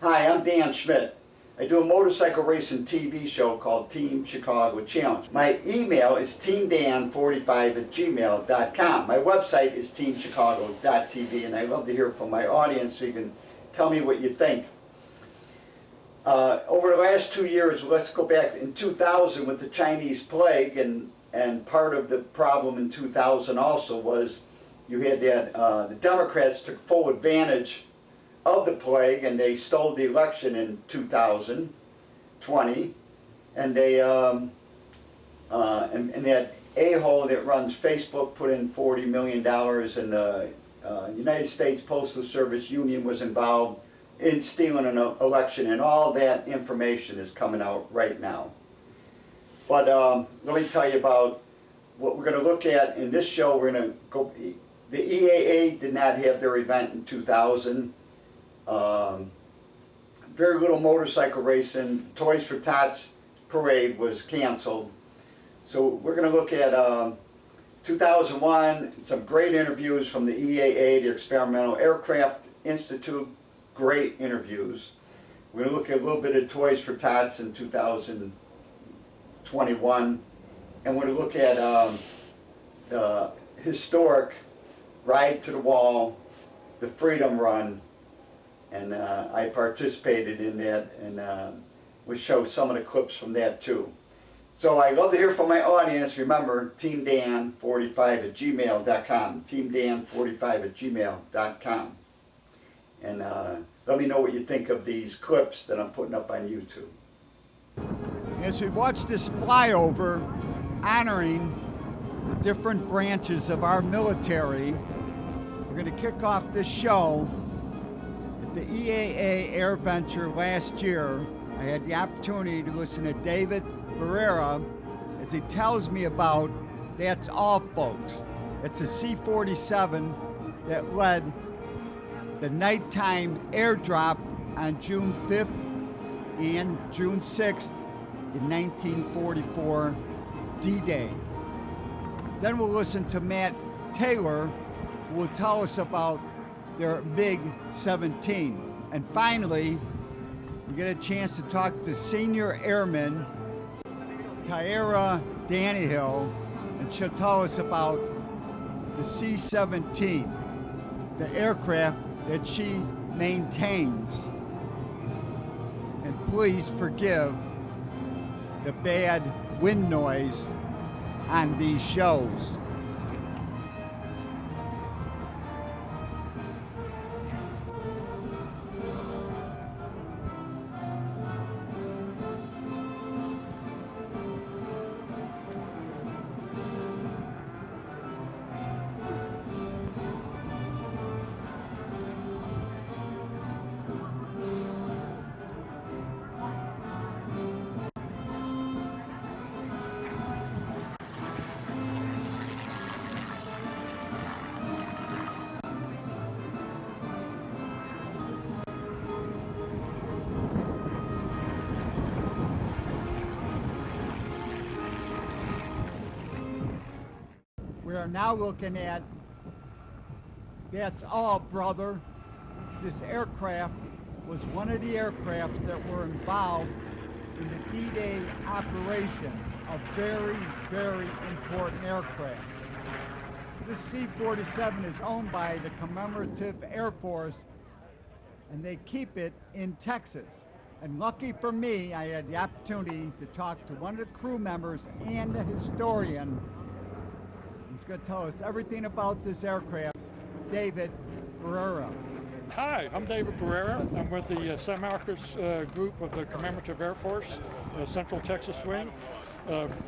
Hi, I'm Dan Schmitt. I do a motorcycle racing TV show called Team Chicago Challenge. My email is teamdan45@gmail.com. My website is teamchicago.tv, and I love to hear from my audience so you can tell me what you think. Over the last 2 years, let's go back in 2000 with the Chinese plague, and part of the problem in 2000 also was you had that the Democrats took full advantage of the plague, and they stole the election in 2020, and they and that a-hole that runs Facebook put in $40 million, and the United States Postal Service Union was involved in stealing an election, and all that information is coming out right now. But let me tell you about what we're going to look at in this show. We're going to go. The EAA did not have their event in 2000. Very little motorcycle racing. Toys for Tots Parade was canceled. So we're going to look at 2001, some great interviews from the EAA, the Experimental Aircraft Institute, great interviews. We're going to look at a little bit of Toys for Tots in 2021, and we're going to look at the historic Ride to the Wall, the Freedom Run, and I participated in that, and we'll show some of the clips from that too. So I love to hear from my audience. Remember, teamdan45@gmail.com, teamdan45@gmail.com. And let me know what you think of these clips that I'm putting up on YouTube. As we watch this flyover honoring the different branches of our military, we're going to kick off this show at the EAA AirVenture last year. I had the opportunity to listen to David Barrera as he tells me about That's All, Folks. It's a C-47 that led the nighttime airdrop on June 5th and June 6th in 1944, D-Day. Then we'll listen to Matt Taylor, who will tell us about their MiG-17. And finally, we get a chance to talk to Senior Airman Kyra Danahill, and she'll tell us about the C17, the aircraft that she maintains. And please forgive the bad wind noise on these shows. We are now looking at That's All, Brother. This aircraft was one of the aircrafts that were involved in the D-Day operation, a very, very important aircraft. This C-47 is owned by the Commemorative Air Force, and they keep it in Texas. And lucky for me, I had the opportunity to talk to one of the crew members and the historian. He's going to tell us everything about this aircraft, David Barrera. Hi, I'm David Barrera. I'm with the San Marcos group of the Commemorative Air Force, Central Texas Wing.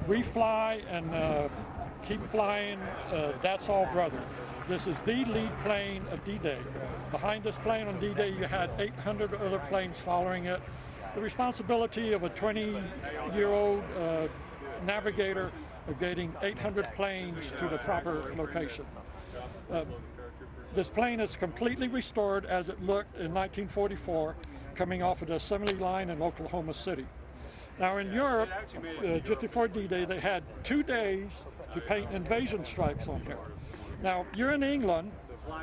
We fly and keep flying That's All, Brother. This is the lead plane of D-Day. Behind this plane on D-Day, you had 800 other planes following it. The responsibility of a 20-year-old navigator of getting 800 planes to the proper location. This plane is completely restored as it looked in 1944, coming off of the assembly line in Oklahoma City. Now in Europe, just before D-Day, they had 2 days to paint invasion stripes on here. Now, you're in England,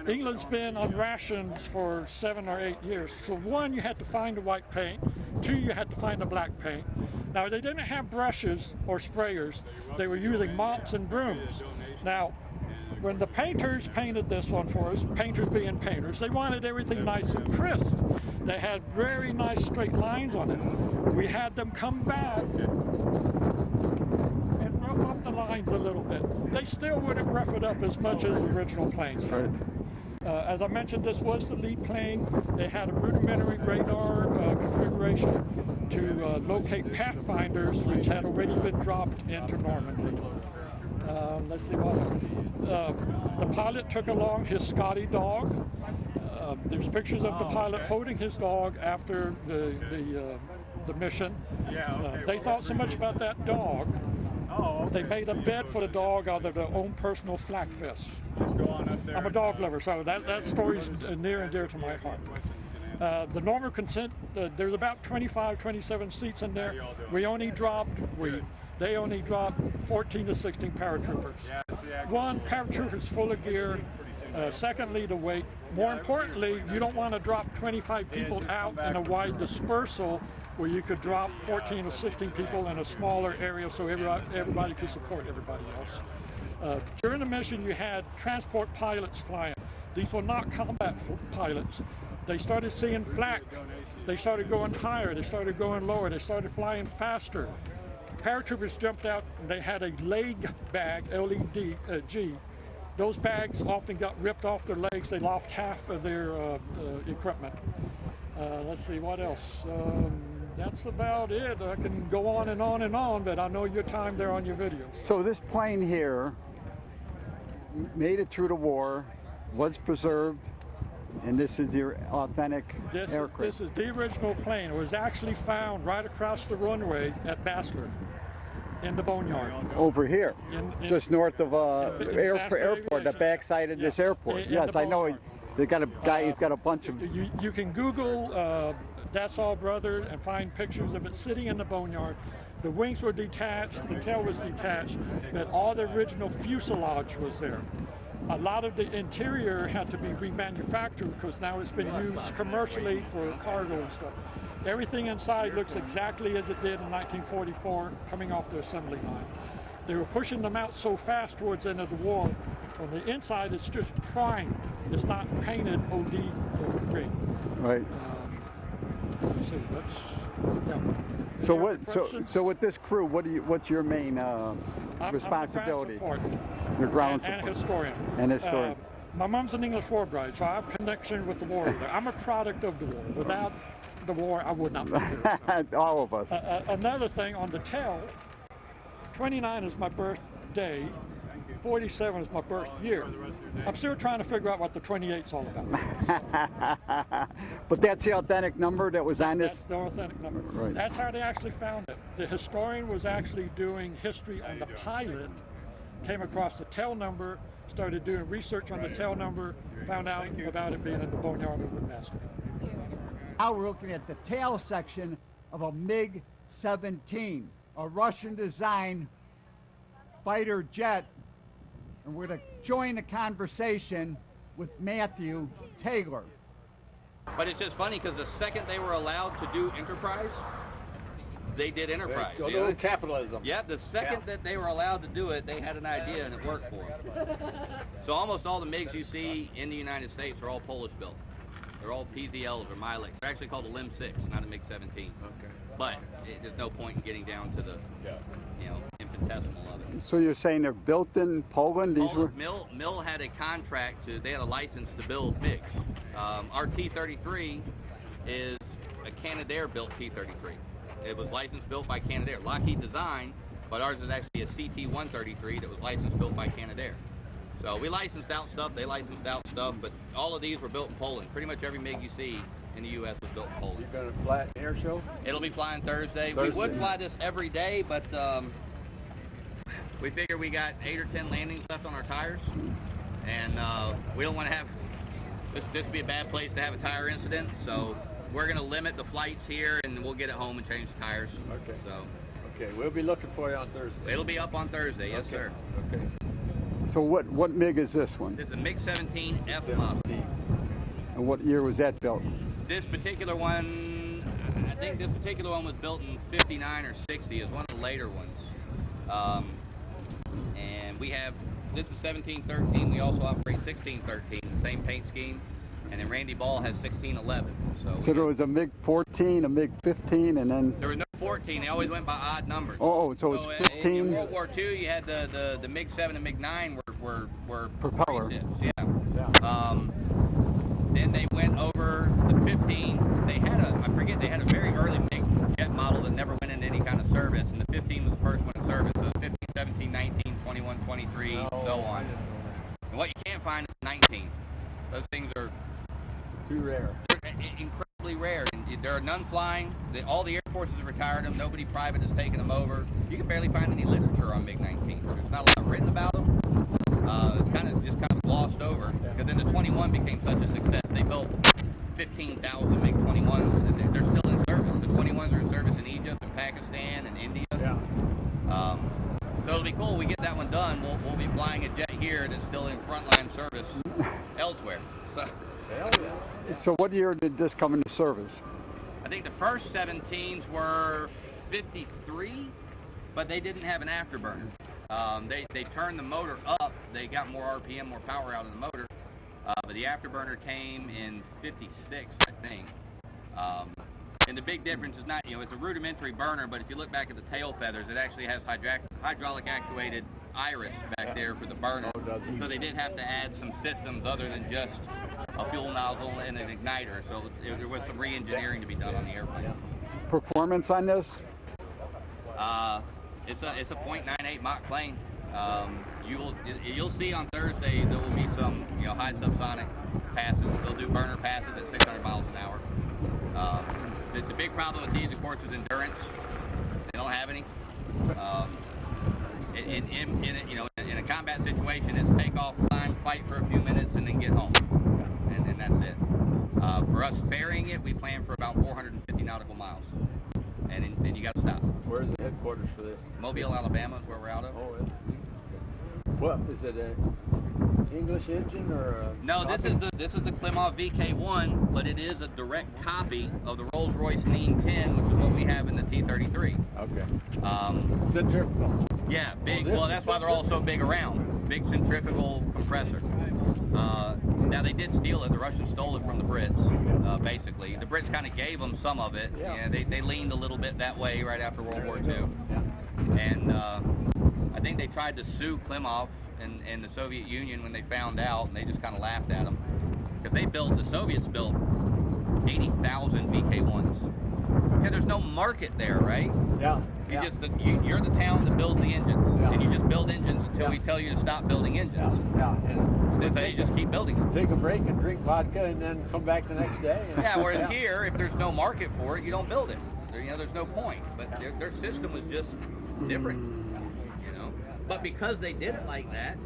England's been on rations for 7 or 8 years. So one, you had to find the white paint. Two, you had to find the black paint. Now they didn't have brushes or sprayers. They were using mops and brooms. Now, when the painters painted this one for us, painters being painters, they wanted everything nice and crisp. They had very nice straight lines on it. We had them come back and rough up the lines a little bit. They still wouldn't rough it up as much as the original planes. Right. As I mentioned, this was the lead plane. They had a rudimentary radar configuration to locate pathfinders, which had already been dropped into Normandy. Let's see what else. The pilot took along his Scotty dog. There's pictures of the pilot holding his dog after the mission. They thought so much about that dog, they made a bed for the dog out of their own personal flak vests. I'm a dog lover, so that story's near and dear to my heart. The normal consent, there's about 25, 27 seats in there. They only dropped 14 to 16 paratroopers. One, paratroopers full of gear. Secondly, the weight. More importantly, you don't want to drop 25 people out in a wide dispersal where you could drop 14 or 16 people in a smaller area so everybody could support everybody else. During the mission, you had transport pilots flying. These were not combat pilots. They started seeing flak. They started going higher. They started going lower. They started flying faster. Paratroopers jumped out and they had a leg bag, L-E-D-G. Those bags often got ripped off their legs. They lost half of their equipment. Let's see, what else? That's about it. I can go on and on and on, but I know your time there on your videos. So this plane here made it through the war, was preserved, and this is your authentic aircraft. This is the original plane. It was actually found right across the runway at Basler in the boneyard. Over here, just north of airport, the backside of this airport. Yes, I know. They got a guy. He's got a bunch of. You can Google That's All Brother and find pictures of it sitting in the boneyard. The wings were detached, the tail was detached, but all the original fuselage was there. A lot of the interior had to be remanufactured because now it's been used commercially for cargo and stuff. Everything inside looks exactly as it did in 1944, coming off the assembly line. They were pushing them out so fast towards the end of the war. On the inside, it's just primed. It's not painted OD green. Right. Let's see, So what? So with this crew, what's your main responsibility? I'm Your ground and support. historian. And historian. My mom's an English war bride, so I have connection with the war. I'm a product of the war. Without the war, I would not be here. All of us. Another thing on the tail, 29 is my birthday, 47 is my birth year. I'm still trying to figure out what the 28's all about. But that's the authentic number that was on this? That's the authentic number. Right. That's how they actually found it. The historian was actually doing history on the pilot, came across the tail number, started doing research on the tail number, found out about it being in the boneyard of Woodmaster. Now we're looking at the tail section of a MiG-17, a Russian-designed fighter jet, and we're going to join the conversation with Matthew Taylor. But it's just funny because the second they were allowed to do Enterprise, they did Enterprise. Go to capitalism. Yeah, the second that they were allowed to do it, they had an idea and it worked for them. So almost all the MiGs you see in the United States are all Polish built. They're all PZLs or Milex. They're actually called a LIM 6, not a MiG-17. Okay. But there's no point in getting down to the, infinitesimal of it. So you're saying they're built in Poland? Mill had a contract they had a license to build MiGs. Our T-33 is a Canadair-built T-33. It was licensed built by Canadair. Lockheed design, but ours is actually a CT-133 that was licensed built by Canadair. So we licensed out stuff, they licensed out stuff, but all of these were built in Poland. Pretty much every MiG you see in the U.S. was built in Poland. You're going to fly at the air show? It'll be flying Thursday. We would fly this every day, but we figure we got 8 or 10 landings left on our tires, and we don't want to have this be a bad place to have a tire incident, so we're going to limit the flights here, and we'll get it home and change the tires. Okay. So. Okay, we'll be looking for you on Thursday. It'll be up on Thursday, yes, sir. Okay. So what MiG is this one? This is a MiG-17 F model. And what year was that built? This particular one, I think this particular one was built in 59 or 60. It's one of the later ones. And we have, this is 1713. We also operate 1613, the same paint scheme. And then Randy Ball has 1611. So there was a MiG-14, a MiG-15, and then... There was no 14. They always went by odd numbers. Oh, so it's 15? In World War II, you had the MiG-7 and MiG-9 were propeller. Yeah. Then they went over the 15. They had they had a very early MiG jet model that never went into any kind of service, and the 15 was the first one in service. So 15, 17, 19, 21, 23, so on. And what you can't find is 19. Those things are too rare. They're incredibly rare. And there are none flying. All the Air Forces have retired them. Nobody private has taken them over. You can barely find any literature on MiG-19. There's not a lot written about them. It's kind of glossed over. Because then the 21 became such a success. They built 15,000 MiG-21s. And they're still in service. The 21s are in service in Egypt and Pakistan and India. Yeah. So it'll be cool. We get that one done. We'll be flying a jet here that's still in frontline service elsewhere. Hell yeah. So what year did this come into service? I think the first 17s were 53, but they didn't have an afterburner. They turned the motor up. They got more RPM, more power out of the motor. But the afterburner came in 56, I think. And the big difference is not, it's a rudimentary burner, but if you look back at the tail feathers, it actually has hydraulic actuated iris back there for the burner. So they did have to add some systems other than just a fuel nozzle and an igniter. So there was some re-engineering to be done on the airplane. Performance on this? It's a .98 Mach plane. You'll see on Thursday there will be some high subsonic passes. They'll do burner passes at 600 miles an hour. The big problem with these, of course, is endurance. They don't have any. In a combat situation, it's take off time, fight for a few minutes, and then get home, and that's it. For us ferrying it, we plan for about 450 nautical miles, and then you got to stop. Where's the headquarters for this? Mobile, Alabama is where we're out of. Oh, what is it? An English engine or a No, this is the Klimov VK1, but it is a direct copy of the Rolls-Royce Lean 10, which is what we have in the T-33. Okay. Centrifugal. Yeah, big. Well, that's why they're all so big around. Big centrifugal compressor. Now they did steal it. The Russians stole it from the Brits, basically. The Brits kind of gave them some of it. Yeah. They leaned a little bit that way right after World War II. Yeah. And I think they tried to sue Klimov and the Soviet Union when they found out, and they just kind of laughed at them. Because the Soviets built 80,000 VK1s. Yeah, there's no market there, right? Yeah. You're the town that builds the engines, Yeah. and you just build engines until we tell you to stop building engines. Yeah. And so you just keep building them. Take a break and drink vodka, and then come back the next day. Yeah, whereas here, if there's no market for it, you don't build it. There's no point. But their system was just different, But because they did it like that,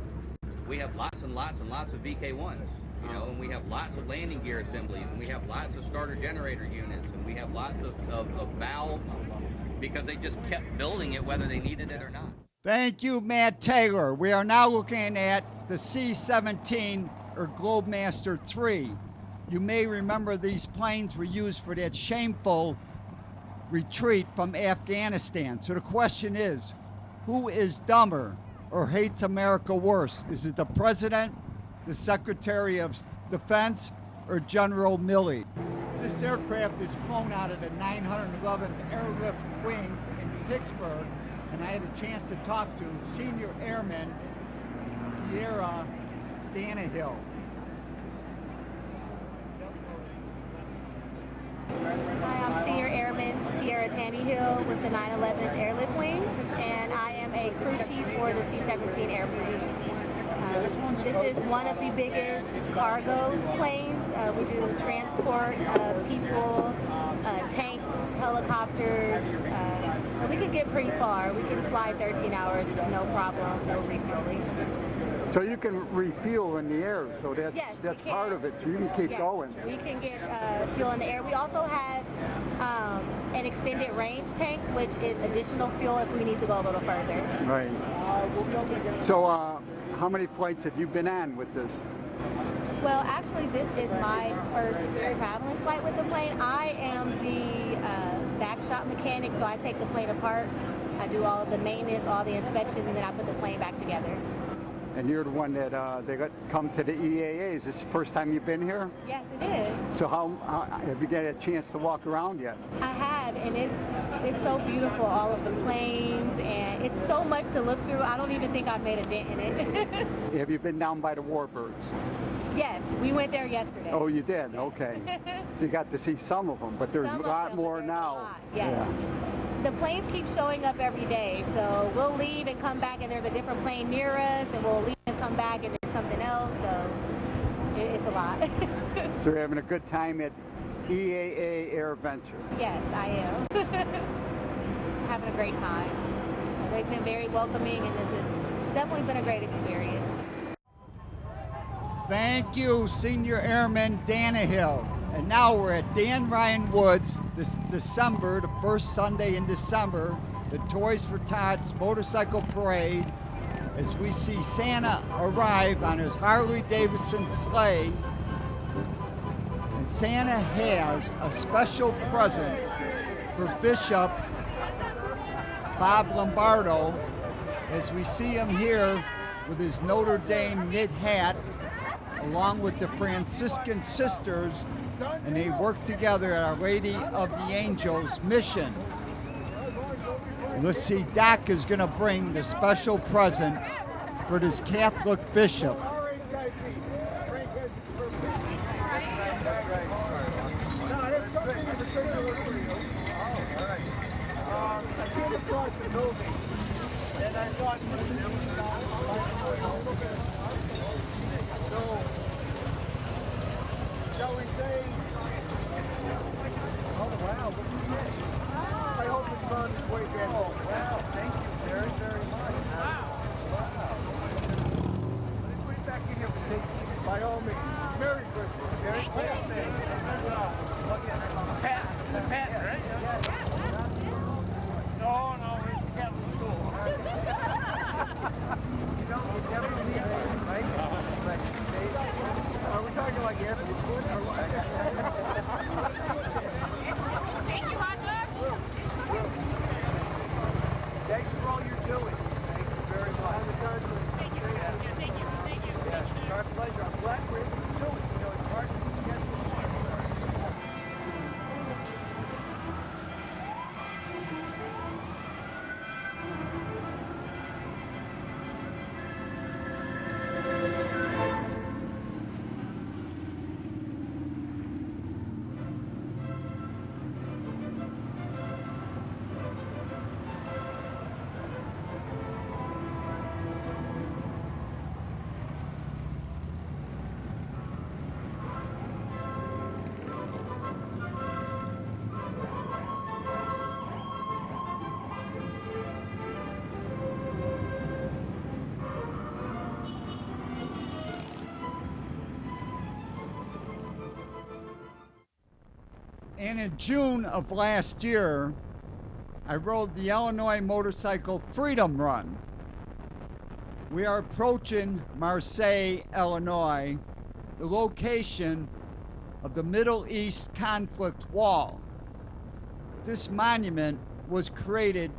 we have lots and lots and lots of VK1s, and we have lots of landing gear assemblies, and we have lots of starter generator units, and we have lots of valves, because they just kept building it whether they needed it or not. Thank you, Matt Taylor. We are now looking at the C17 or Globemaster III. You may remember these planes were used for that shameful retreat from Afghanistan. So the question is, who is dumber or hates America worse? Is it the President, the Secretary of Defense, or General Milley? This aircraft is flown out of the 911th Airlift Wing in Pittsburgh, and I had a chance to talk to Senior Airman Sierra Danahill. Hi, I'm Senior Airman Sierra Tannehill with the 911th Airlift Wing, and I am a crew chief for the C17 airplane. This is one of the biggest cargo planes. We do transport people, tanks, helicopters. We can get pretty far. We can fly 13 hours, no problem, no refueling. So you can refuel in the air, so that's part of it, so you can keep going. We can get fuel in the air. We also have an extended range tank, which is additional fuel if we need to go a little further. Right. So how many flights have you been on with this? Well, actually, this is my first traveling flight with the plane. I am the back shop mechanic, so I take the plane apart. I do all of the maintenance, all the inspections, and then I put the plane back together. And you're the one that they got come to the EAA. Is this the first time you've been here? Yes, it is. So how have you got a chance to walk around yet? I have, and it's so beautiful, all of the planes, and it's so much to look through. I don't even think I've made a dent in it. Have you been down by the Warbirds? Yes, we went there yesterday. Oh, you did? Okay. You got to see some of them, but there's Some a of lot them, more there's now. a lot, yes. The planes keep showing up every day, so we'll leave and come back and there's a different plane near us, and we'll leave and come back and there's something else, so it's a lot. So you're having a good time at EAA AirVenture. Yes, I am. Having a great time. They've been very welcoming, and this has definitely been a great experience. Thank you, Senior Airman Danahill. And now we're at Dan Ryan Woods this December, the first Sunday in December, the Toys for Tots Motorcycle Parade, as we see Santa arrive on his Harley Davidson sleigh. And Santa has a special present for Bishop Bob Lombardo, as we see him here with his Notre Dame knit hat, along with the Franciscan sisters, and they work together at Our Lady of the Angels mission. And let's see, Doc is going to bring the special present for this Catholic bishop. Shall we say? Oh wow, look at this. I hope it's on its way back. Oh wow, thank you very, very much. Wow. Let me put it back in here for safety. By all means. Merry Christmas. Merry Christmas. The pat, right? No, it's Catholic school. You know, it's definitely right? Are we talking like airport food or what? Thank you, hot dog. Thanks for all you're doing. Thank you very much. Thank you. Thank you. Yes, it's our pleasure. I'm glad we're able to do it. You know, it's hard to schedule. And in June of last year, I rode the Illinois Motorcycle Freedom Run. We are approaching Marseille, Illinois, the location of the Middle East conflict wall. This monument was created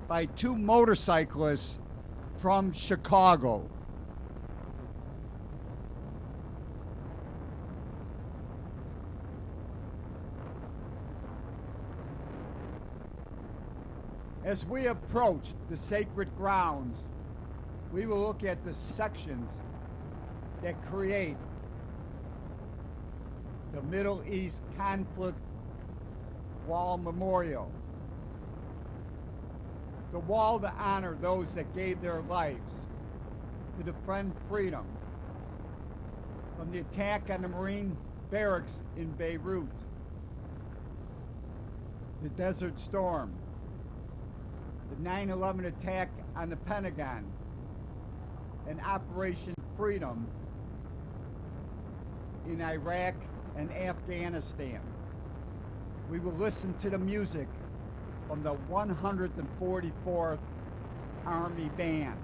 by two motorcyclists from Chicago. As we approach the sacred grounds, we will look at the sections that create the Middle East Conflict Wall Memorial. The wall to honor those that gave their lives to defend freedom from the attack on the Marine barracks in Beirut, the Desert Storm, the 9/11 attack on the Pentagon, and Operation Freedom in Iraq and Afghanistan. We will listen to the music from the 144th Army Band.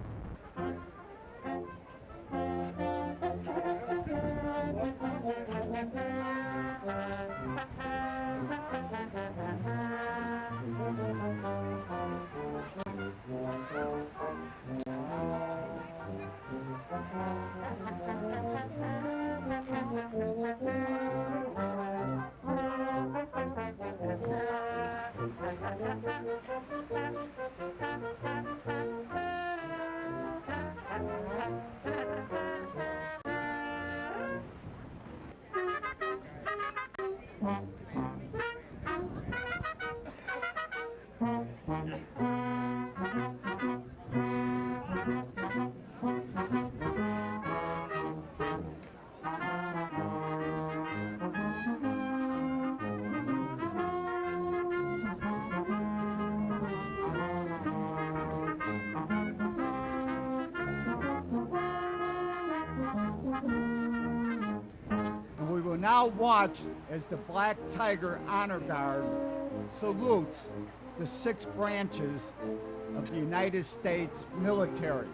And we will now watch as the Black Tiger Honor Guard salutes the 6 branches of the United States military.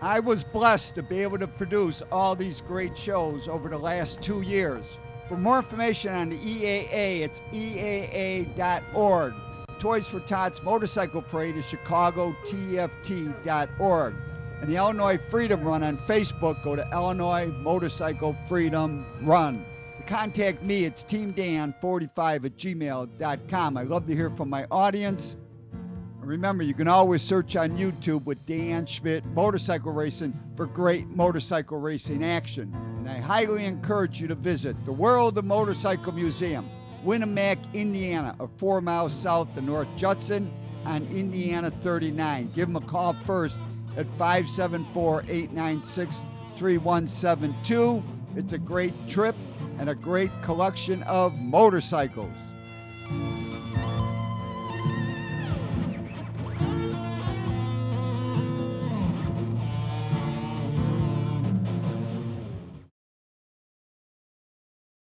I was blessed to be able to produce all these great shows over the last 2 years. For more information on the EAA, it's EAA.org. Toys for Tots Motorcycle Parade is ChicagoTFT.org. And the Illinois Freedom Run on Facebook, go to Illinois Motorcycle Freedom Run. To contact me, it's teamdan45@gmail.com. I love to hear from my audience. And remember, you can always search on YouTube with Dan Schmitt Motorcycle Racing for great motorcycle racing action. And I highly encourage you to visit the World of Motorcycle Museum, Winamac, Indiana, 4 miles south of North Judson on Indiana 39. Give them a call first at 574-896-3172. It's a great trip and a great collection of motorcycles.